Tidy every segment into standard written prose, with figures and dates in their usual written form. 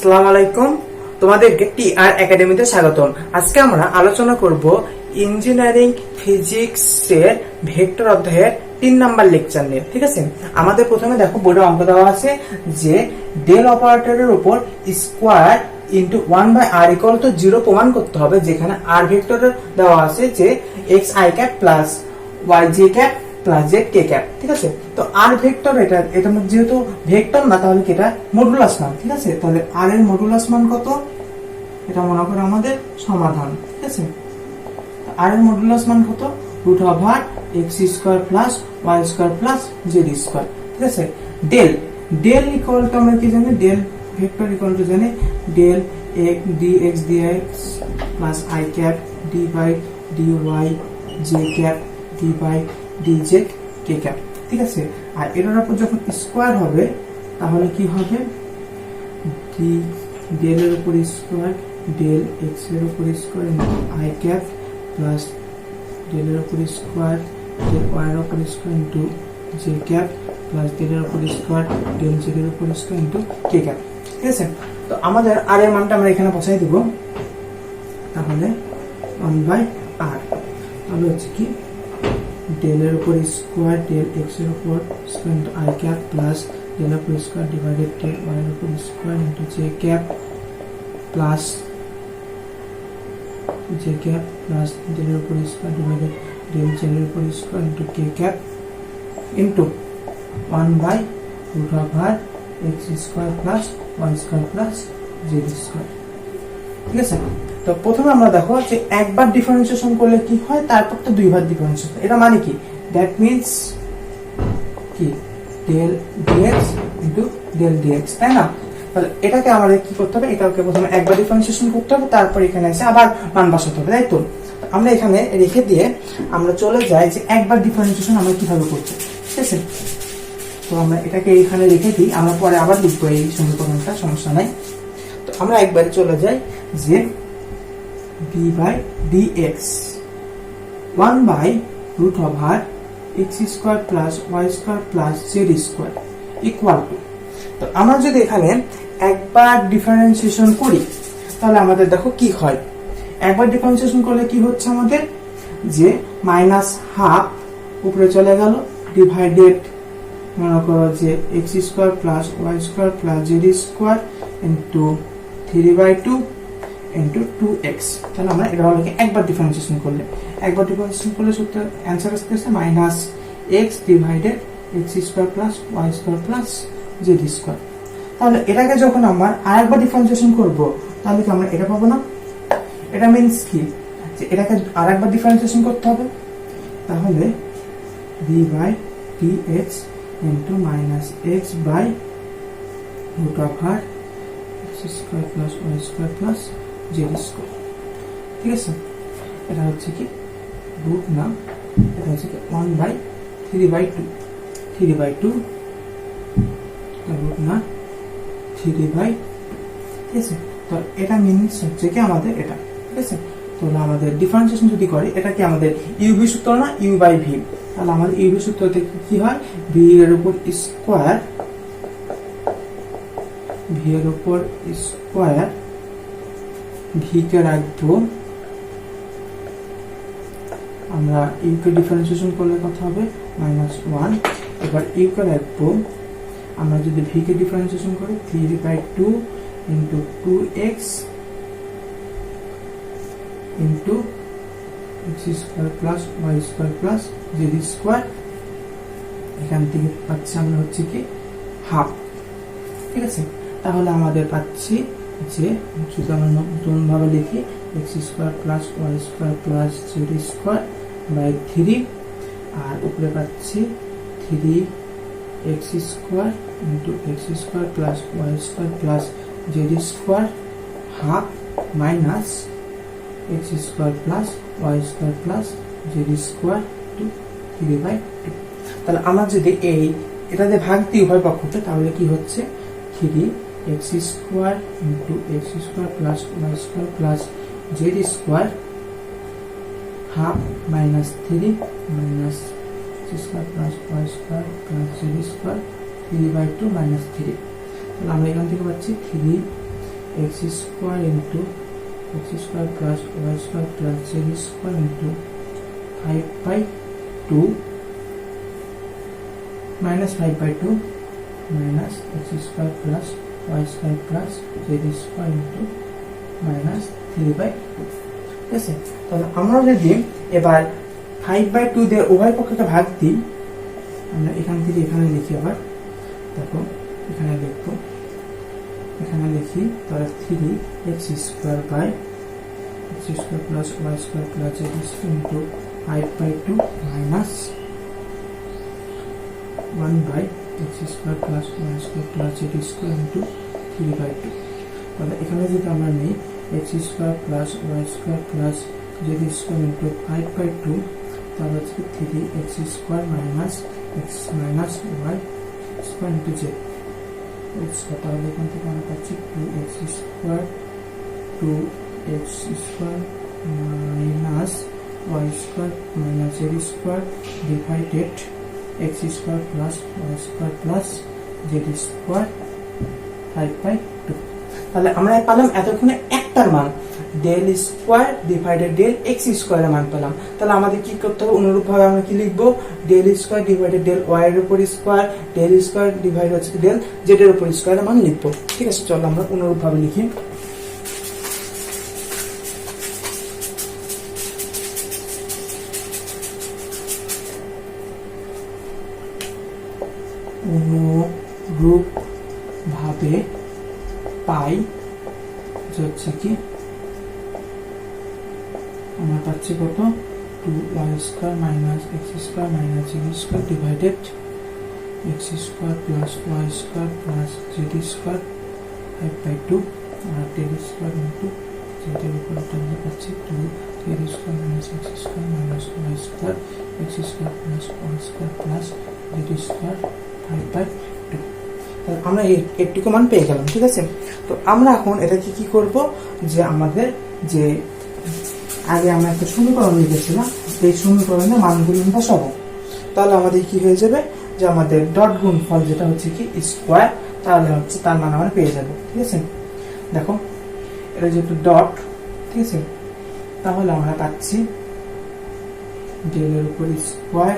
আসসালামু আলাইকুম, তোমাদেরকে টিআর একাডেমিতে স্বাগতম। আজকে আমরা আলোচনা করব ইঞ্জিনিয়ারিং ফিজিক্সের ভেক্টর অধ্যায়ের 3 নাম্বার লেকচার নিয়ে। ঠিক আছে, আমাদের প্রথমে দেখো বোর্ডে অঙ্ক দেওয়া আছে যে ডেল অপারেটরের উপর square into 1/r equal to 0 প্রমাণ করতে হবে, যেখানে আর ভেক্টরের দেওয়া আছে যে x i cap plus y j cap plus z k cap. ঠিক আছে, তো আর ভেক্টর এটা যেহেতু ভেক্টর না, তাহলে কি এটা মডুলাস মান। ঠিক আছে, তাহলে আর এর মডুলাস মান কত, এটা মনে করো আমাদের সমাধান। ঠিক আছে, আর এর মডুলাস মান কত, root over x square plus y square plus z square. ঠিক আছে, ডেল ইকুয়াল টু আমরা কি জানি, ডেল ভেক্টর ইকুয়াল টু জানি del dx dx plus i cap d by d y j cap d by dz k cap. ঠিক আছে, আর এটার উপর যখন স্কয়ার হবে তাহলে কি হবে, ডি ডেল এর উপর স্কয়ার ডেল এক্স এর উপর square into i cap plus del এর উপর স্কয়ার ডেল ওয়াই এর উপর square into j cap plus del এর উপর স্কয়ার ডেল জেড এর উপর স্কয়ার ইনটু কে ক্যাপ। ঠিক আছে, তো আমাদের আর এর মানটা আমরা এখানে বসাই দেব, তাহলে 1/r তাহলে হচ্ছে কি ডেল এর উপর স্কয়ার ডেল এক্স এর উপর square into i cap plus del এর উপর স্কয়ার ডিভাইডেড ডেল ওয়াই এর উপর square into j cap plus j cap plus del এর উপর স্কয়ার ডিভাইডেড ডেল জেড এর উপর square into k cap into 1/√ওভার x square plus y square plus z square. ঠিক আছে, তো প্রথমে আমরা দেখো যে একবার ডিফারেন্সিয়েশন করলে কি হয়, তারপর তো দুইবার ডিফারেন্সিয়েশন। এটা মানে কি, দ্যাট মিন্স কি del d x into del d x, তাই না? তাহলে এটাকে আমাদের কি করতে হবে, এটাকে প্রথমে একবার ডিফারেন্সিয়েশন করতে হবে, তারপর এখানে এসে আবার মান বসাতে হবে, তাই তো? আমরা এখানে রেখে দিয়ে আমরা চলে যাই যে একবার ডিফারেন্সিয়েশন আমরা কিভাবে করতে। ঠিক আছে, তো আমরা এটাকে এখানে রেখে দিই, আমরা পরে আবার লিখবো এই সমীকরণটা, সমস্যা নাই। তো আমরা একবারে চলে যাই যে d by dx 1/√ওভার x square plus y square plus z square equal to, তো আমরা যদি এখানে একবার ডিফারেন্সিয়েশন করি তাহলে আমাদের দেখো কি হয়, একবার ডিফারেন্সিয়েশন করলে কি হচ্ছে আমাদের, যে -12 উপরে চলে গেল ডিভাইডেড মনে করো যে x square plus y square plus z square into 3/2 into 2x। তাহলে আমরা এটা হলো একবার ডিফারেন্সিয়েশন করলে, সূত্র অ্যানসার আসছে -x divided x square plus y square plus z square. তাহলে এটাকে যখন আমরা আরেকবার ডিফারেন্সিয়েশন করব তাহলে কি আমরা এটা পাবো না? এটা মিন্স কি, যে এটাকে আরেকবার ডিফারেন্সিয়েশন করতে হবে, তাহলে d by dx into -x by √ওভার x square plus y square plus z square. ঠিক আছে, এটা হচ্ছে কি রুট না, এটা হচ্ছে কি 1/3/2 রুট না 3/2। ঠিক আছে, তো এটা মিনস হচ্ছে কি আমাদের এটা। ঠিক আছে, তো আমাদের ডিফারেন্সিয়েশন যদি করে, এটা কি আমাদের ইউভি সূত্র না, u/v। তাহলে আমাদের ইউভি সূত্র থেকে কি হয়, v এর উপর স্কয়ার ভি কে রাখবো, আমরা ইউ কে ডিফারেন্সিয়েশন করলে কত হবে -1, এবার ইউ কে রাখবো, আমরা যদি ভি কে ডিফারেন্সিয়েশন করি 3/2 into 2x into x square plus y square plus z square, এখান থেকে পাচ্ছি আমরা হচ্ছে কি হাফ। ঠিক আছে, তাহলে আমাদের পাচ্ছি যে যদি আমরা নতুন ভাবে লিখি x square plus y square plus z square by 3, আর উপরে পাচ্ছি 3x square into x square plus y square plus z square half minus x square plus y square plus z square to 3/2। তাহলে আমরা যদি এটা দিয়ে ভাগ দিই উভয় পক্ষকে, তাহলে কি হচ্ছে 3x square into x square plus y square plus z square half minus 3 minus x square plus y square plus z square 3/2 -3। তাহলে আমরা এখান থেকে পাচ্ছি 3 x square into x square plus y square plus z square into 5/2 minus 5/2 minus x square plus y square plus z square into minus 3/2। ঠিক আছে, তাহলে আমরা যদি এবার 5/2 দিয়ে উভয় পক্ষকে ভাগ দিই, আমরা এখান থেকে এখানে লিখি, আবার দেখো এখানে লিখবো, এখানে লিখি তাহলে 3x square by x square plus y square plus z square into 5/2 minus 1/x square plus y square plus z square into 3/2। তাহলে এখানে যদি আমরা নিই x square plus y square plus z square into 5/2, তাহলে হচ্ছে 3x square minus x minus y square into z square। তাহলে এখান থেকে আমরা পাচ্ছি 2x square minus y square minus z square divided x square plus y square plus z square 5/2। তাহলে আমরা পেলাম এতক্ষণে একটার মান del square divided del x স্কোয়ারের মান পেলাম। তাহলে আমাদের কি করতে হবে, অনুরূপভাবে আমরা কি লিখবো, del square divided del y এর উপর স্কোয়ার, ডেল স্কোয়ার ডিভাইড হচ্ছে ডেল জেড এর উপর স্কোয়ারের মান লিখবো। ঠিক আছে, চলো আমরা অনুরূপভাবে লিখি। অনুরূপ ভাবে পাই হচ্ছে কি আমরা পাচ্ছি কত, 2y square minus x square minus z square divided x square plus y square plus z square 5/2 আর ডেল স্কয়ার ইনটু z এর উপর আমরা পাচ্ছি 2 square minus x square minus y square x square plus y square plus z square 5/2। আমরা এইটুকু মান পেয়ে গেলাম। ঠিক আছে, তো আমরা এখন এটাকে কি করব, যে আমাদের যে আগে আমরা একটা সমীকরণ লিখেছিলাম, এই সমীকরণে মানগুলো বসাবো। তাহলে আমাদের কি হয়ে যাবে, যে আমাদের ডট গুণফল যেটা হচ্ছে কি স্কোয়ার, তাহলে হচ্ছে তার মান আমরা পেয়ে যাবো। ঠিক আছে, দেখো এটা যেহেতু ডট, ঠিক আছে, তাহলে আমরা পাচ্ছি ডেল এর উপর স্কোয়ার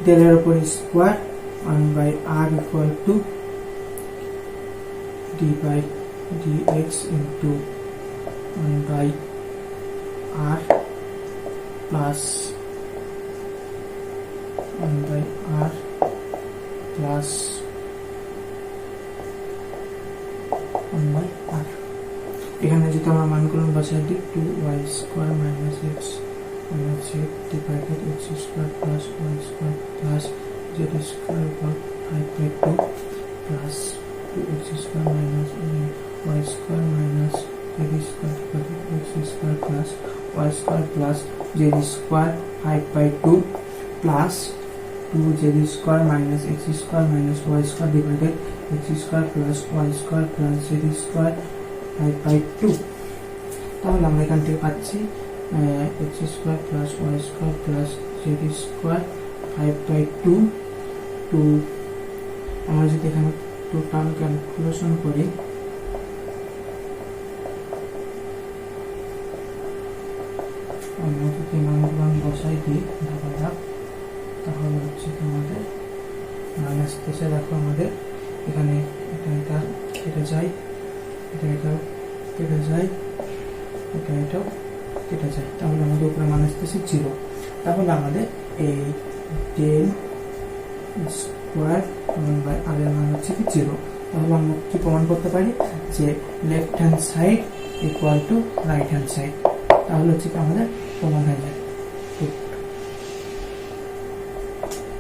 ডেল এর উপর square 1/r equal to d by dx into 1/r plus 1/r plus 1/r। এখানে যদি আমরা মানগুলো বসাই দিই, 2y square minus x minus z divided x square plus y square plus z square over 5/2 plus 2x square minus y square minus z square divided x square plus y square plus z square 5/2 plus 2z square minus x square minus y square divided x square plus y square plus z square 5/2। তাহলে আমরা এখান থেকে পাচ্ছি x square plus y square plus z square 5/2 two, আমরা যদি এখানে total calculation করি, আমরা যদি মানগুলো বসাই দিই ধাপ, তাহলে হচ্ছে আমাদের মান আসতেছে, দেখো আমাদের এখানে এটা কেটে যায়, এটাও কেটে যায়, এটাও কেটে যায়, তাহলে আমাদের উপরে মান আসতেছে 0। তাহলে আমাদের এই ডেল স্কোয়ার বাই আর এর মান হচ্ছে কি 0। তাহলে আমরা কি প্রমাণ করতে পারি, যে left hand side equal to right hand side. তাহলে হচ্ছে কি আমাদের প্রমাণ হয়ে যায়।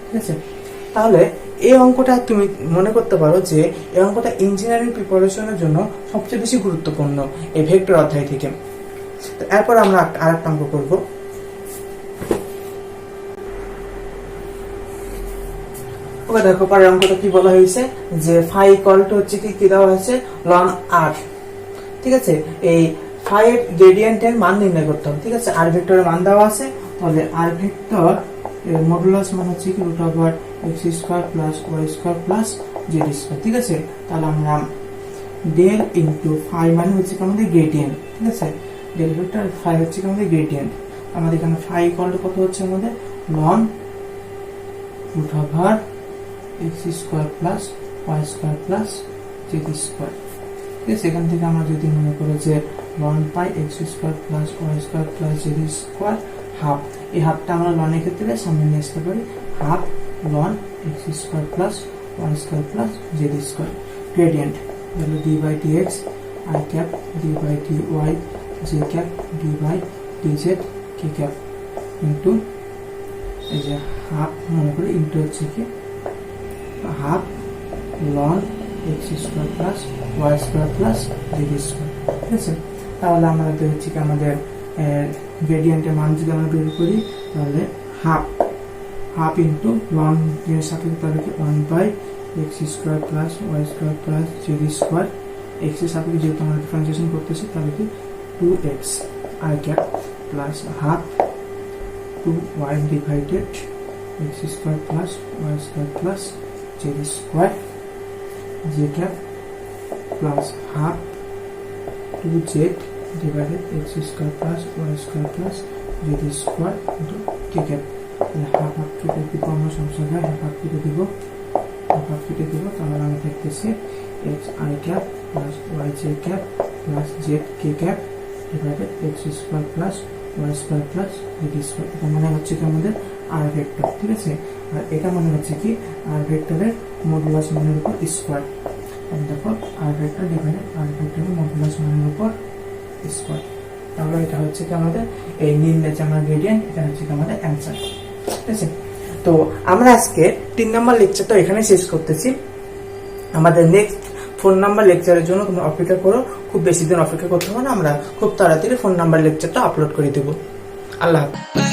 ঠিক আছে, তাহলে এই অঙ্কটা তুমি মনে করতে পারো যে এই অঙ্কটা ইঞ্জিনিয়ারিং প্রিপারেশনের জন্য সবচেয়ে বেশি গুরুত্বপূর্ণ এই ভেক্টর অধ্যায় থেকে। তো এরপর আমরা আরেকটা অঙ্ক করব। ওকে, দেখো পরের অঙ্কটা কি বলা হয়েছে, যে ফাই ইকুয়াল টু হচ্ছে কি দেওয়া হয়েছে, ln r। ঠিক আছে, এই ফাই এর গ্রেডিয়েন্টের মান নির্ণয় করতে হবে। ঠিক আছে, আর ভেক্টরের মান দেওয়া আছে, তাহলে আর ভেক্টর এর মডুলাস মান হচ্ছে কি √a x square plus y square plus z square. ঠিক আছে, তাহলে আমরা ডেল ইন্টু ফাই মানে হচ্ছে কি আমাদের গ্রেডিয়েন্ট। ঠিক আছে, ডেল ভেক্টর ফাই হচ্ছে কি আমাদের গ্রেডিয়েন্ট। আমাদের এখানে ফাই ইকুয়াল টু কত হচ্ছে আমাদের ln root over x square plus y square plus z square. ঠিক আছে, এখান থেকে আমরা যদি মনে করি যে 1 pi x square plus y square plus z square half, এই হাফটা আমরা লনের ক্ষেত্রে সামনে নিয়ে আসতে পারি, half ln x square plus y square plus z square. Gradient তাহলে d by d x i cap d by d y j cap d by d z k cap into এই যে হাফ মনে করি into হচ্ছে কি half ln x square plus y square plus z square. ঠিক আছে, তাহলে আমাদের হচ্ছে কি আমাদের গ্রেডিয়েন্টের মান যদি আমরা বের করি তাহলে হাফ ইন্টু লন এর সাথে তাহলে কি 1 by x square plus y square plus z square. X এর সাথে যেহেতু আমরা ডিফারেন্সিয়েশন করতেছি তাহলে কি 2x i cap plus half 2y divided x square plus y square plus z square j cap plus half 2z divided x square plus y square plus z square into k cap। Half half কেটে দিব আমরা সব জায়গায় half কেটে দিব, তাহলে আমি দেখতেছি x i cap plus y j cap plus z k cap divided x square plus y square plus z square। এটা মানে হচ্ছে কি আমাদের r ভেক্টর। ঠিক আছে, আর এটা মানে হচ্ছে কি r ভেক্টরের মডুলাস মানের উপর স্কয়ার। দেখো r ভেক্টর ডিভাইডেড r ভেক্টরের মডুলাস মানের উপর স্কয়ার। তাহলে এটা হচ্ছে কি আমাদের এই নির্ণয় যে আমরা গ্রেডিয়েন্ট, এটা হচ্ছে কি আমাদের অ্যানসার। ঠিক আছে, তো আমরা আজকে 3 নাম্বার লেকচারটা এখানে শেষ করতেছি। আমাদের নেক্সট 4 নাম্বার লেকচারের জন্য তোমরা অপেক্ষা করো, খুব বেশি দিন অপেক্ষা করতে হবে না, আমরা খুব তাড়াতাড়ি 4 নাম্বার লেকচারটা আপলোড করে দেব। আল্লাহ হাফেজ।